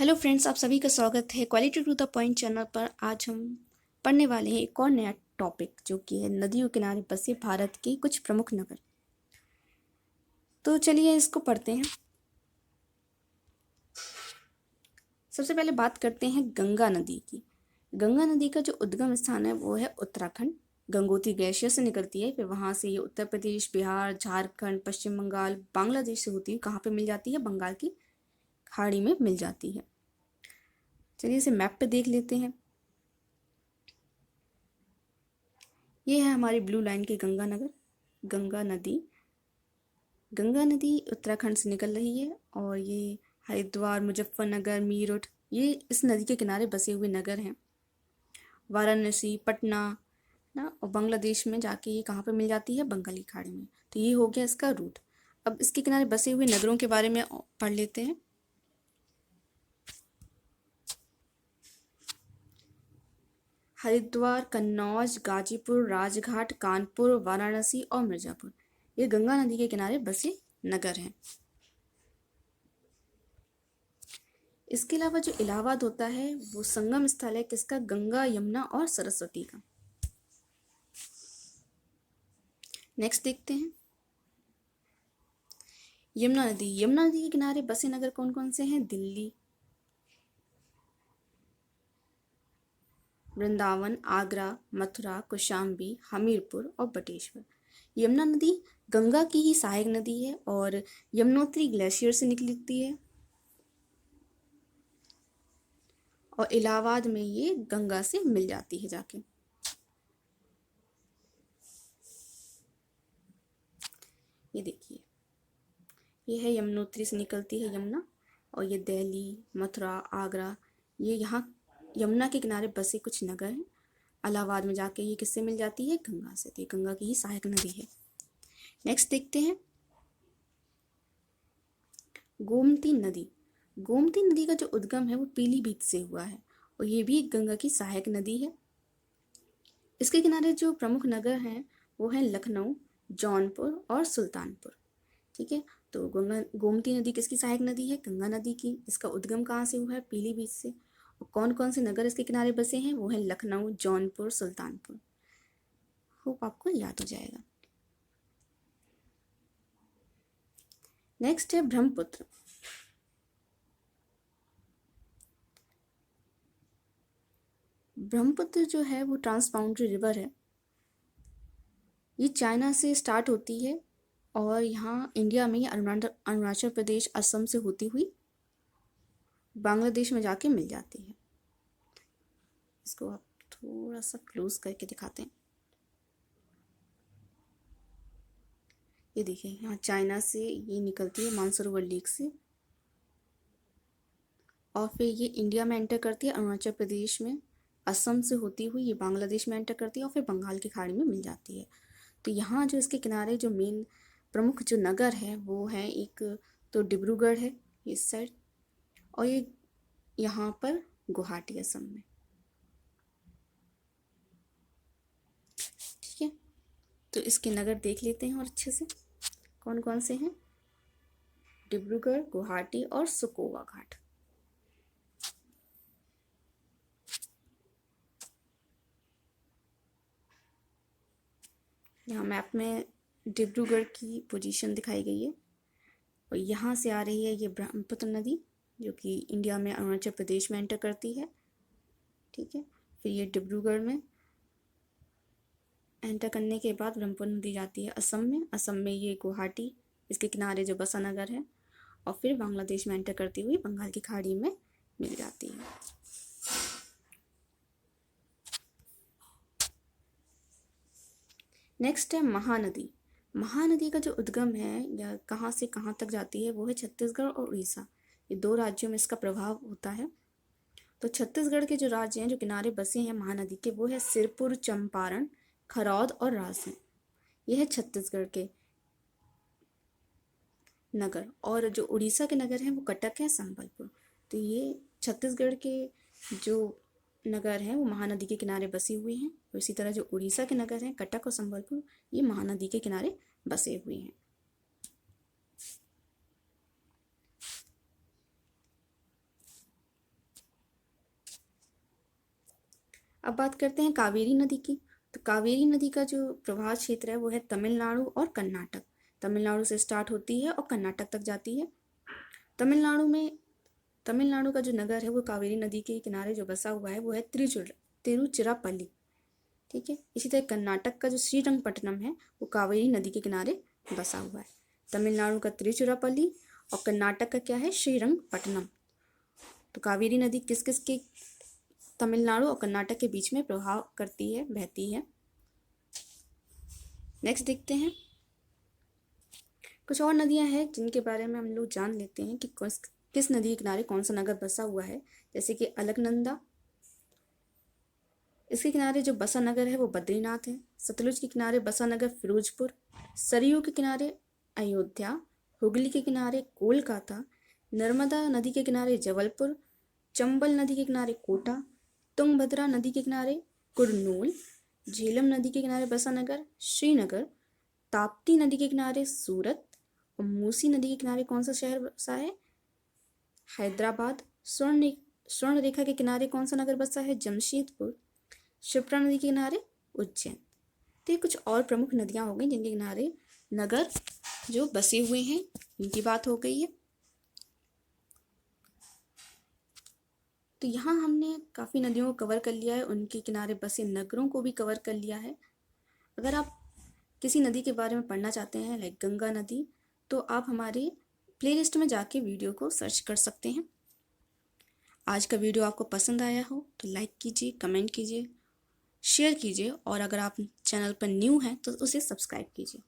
Hello friends, आप सभी का स्वागत है quality to the point channel पर। आज हम पढ़ने वाले हैं एक और नया टॉपिक, जो कि है नदियों किनारे बसे भारत के कुछ प्रमुख नगर। तो चलिए इसको पढ़ते हैं। सबसे पहले बात करते हैं गंगा नदी की। गंगा नदी का जो उद्गम स्थान है वो है उत्तराखंड। गंगोत्री ग्लेशियर से निकलती है, फिर वहाँ से ये उत्तर प्रदेश, बिहार, झारखंड, पश्चिम बंगाल, बांग्लादेश से होती है। कहाँ पे मिल जाती है? बंगाल की खाड़ी में मिल जाती है। चलिए इसे मैप पे देख लेते हैं। ये है हमारी ब्लू लाइन की गंगा नदी। गंगा नदी उत्तराखंड से निकल रही है और ये हरिद्वार, मुजफ्फरनगर, मीरठ, ये इस नदी के किनारे बसे हुए नगर हैं। वाराणसी, पटना ना, और बांग्लादेश में जाके ये कहाँ पे मिल जाती है? बंगाली खाड़ी में। तो ये हो गया इसका रूट। अब इसके किनारे बसे हुए नगरों के बारे में पढ़ लेते हैं। हरिद्वार, कन्नौज, गाजीपुर, राजघाट, कानपुर, वाराणसी और मिर्जापुर, ये गंगा नदी के किनारे बसे नगर हैं। इसके अलावा जो इलाहाबाद होता है वो संगम स्थल है किसका? गंगा, यमुना और सरस्वती का। नेक्स्ट देखते हैं यमुना नदी। यमुना नदी के किनारे बसे नगर कौन कौन से हैं? दिल्ली, वृंदावन, आगरा, मथुरा, कौशाम्बी, हमीरपुर और बटेश्वर। यमुना नदी गंगा की ही सहायक नदी है और यमुनोत्री ग्लेशियर से निकलती है और इलाहाबाद में ये गंगा से मिल जाती है जाके। ये देखिए, ये है यमुनोत्री से निकलती है यमुना, और ये दिल्ली, मथुरा, आगरा, ये यहाँ यमुना के किनारे बसे कुछ नगर हैं। इलाहाबाद में जाके ये किससे मिल जाती है? गंगा से। तो ये गंगा की ही सहायक नदी है। नेक्स्ट देखते हैं गोमती नदी। गोमती नदी का जो उद्गम है वो पीलीभीत से हुआ है और ये भी गंगा की सहायक नदी है। इसके किनारे जो प्रमुख नगर हैं वो हैं लखनऊ, जौनपुर और सुल्तानपुर। ठीक है, तो गंगा गोमती नदी किसकी सहायक नदी है? गंगा नदी की। इसका उद्गम कहाँ से हुआ है? पीलीभीत से। और कौन कौन से नगर इसके किनारे बसे हैं? वो है लखनऊ, जौनपुर, सुल्तानपुर। होप आपको याद हो जाएगा। नेक्स्ट है ब्रह्मपुत्र। ब्रह्मपुत्र जो है वो ट्रांसबाउंड्री रिवर है। ये चाइना से स्टार्ट होती है और यहाँ इंडिया में अरुणाचल प्रदेश, असम से होती हुई बांग्लादेश में जाके मिल जाती है। इसको आप थोड़ा सा क्लोज करके दिखाते हैं। ये देखिए, यहाँ चाइना से ये निकलती है मानसरोवर लेक से और फिर ये इंडिया में एंटर करती है अरुणाचल प्रदेश में, असम से होती हुई ये बांग्लादेश में एंटर करती है और फिर बंगाल की खाड़ी में मिल जाती है। तो यहाँ जो इसके किनारे जो मेन प्रमुख जो नगर है वो है, एक तो डिब्रूगढ़ है इस साइड, और ये यहाँ पर गुवाहाटी, असम में। ठीक है, तो इसके नगर देख लेते हैं और अच्छे से कौन कौन से हैं। डिब्रूगढ़, गुवाहाटी और सुकोवा घाट। यहाँ मैप में डिब्रूगढ़ की पोजीशन दिखाई गई है और यहाँ से आ रही है ये ब्रह्मपुत्र नदी, जो कि इंडिया में अरुणाचल प्रदेश में एंटर करती है। ठीक है, फिर ये डिब्रूगढ़ में एंटर करने के बाद ब्रह्मपुत्र नदी जाती है असम में। असम में ये गुवाहाटी, इसके किनारे जो बसा नगर है, और फिर बांग्लादेश में एंटर करती हुई बंगाल की खाड़ी में मिल जाती है। नेक्स्ट है महानदी। महानदी का जो उद्गम है या कहाँ से कहाँ तक जाती है वो है छत्तीसगढ़ और उड़ीसा। ये दो राज्यों में इसका प्रभाव होता है। तो छत्तीसगढ़ के जो राज्य हैं जो किनारे बसे हैं महानदी के, वो है सिरपुर, चंपारण, खरौद और रायसेन। ये है छत्तीसगढ़ के नगर। और जो उड़ीसा के नगर हैं वो कटक है, संबलपुर। तो ये छत्तीसगढ़ के जो नगर हैं वो महानदी के किनारे बसे हुए हैं, और इसी तरह जो उड़ीसा के नगर हैं कटक और संबलपुर, ये महानदी के किनारे बसे हुए हैं। अब बात करते हैं कावेरी नदी की। तो कावेरी नदी का जो प्रवाह क्षेत्र है वो है तमिलनाडु और कर्नाटक। तमिलनाडु से स्टार्ट होती है और कर्नाटक तक जाती है। तमिलनाडु का जो नगर है वो कावेरी नदी के किनारे जो बसा हुआ है वो है तिरुचिरापल्ली। ठीक है। इसी तरह कर्नाटक का जो श्रीरंगपट्टनम है वो कावेरी नदी के किनारे बसा हुआ है। तमिलनाडु का तिरुचिरापल्ली और कर्नाटक का क्या है, श्रीरंगपट्टनम। तो कावेरी नदी किस किस के तमिलनाडु और कर्नाटक के बीच में प्रवाह करती है, बहती है। नेक्स्ट देखते हैं कुछ और नदियां हैं जिनके बारे में हम लोग जान लेते हैं कि किस नदी के किनारे कौन सा नगर बसा हुआ है। जैसे कि अलकनंदा, इसके किनारे जो बसा नगर है वो बद्रीनाथ है। सतलुज के किनारे बसा नगर फिरोजपुर। सरयू के किनारे अयोध्या। हुगली के किनारे कोलकाता। नर्मदा नदी के किनारे जबलपुर। चंबल नदी के किनारे कोटा। तुंगभद्रा नदी के किनारे कुरनूल। झेलम नदी के किनारे बसा नगर श्रीनगर। ताप्ती नदी के किनारे सूरत। और मूसी नदी के किनारे कौन सा शहर बसा है, हैदराबाद। स्वर्ण रेखा के किनारे कौन सा नगर बसा है, जमशेदपुर। शिप्रा नदी के किनारे उज्जैन। तो ये कुछ और प्रमुख नदियां हो गई जिनके किनारे नगर जो बसे हुए हैं, इनकी बात हो गई है। तो यहाँ हमने काफ़ी नदियों को कवर कर लिया है, उनके किनारे बसे नगरों को भी कवर कर लिया है। अगर आप किसी नदी के बारे में पढ़ना चाहते हैं लाइक गंगा नदी, तो आप हमारे प्लेलिस्ट में जाके वीडियो को सर्च कर सकते हैं। आज का वीडियो आपको पसंद आया हो तो लाइक कीजिए, कमेंट कीजिए, शेयर कीजिए और अगर आप चैनल पर न्यू हैं तो उसे सब्सक्राइब कीजिए।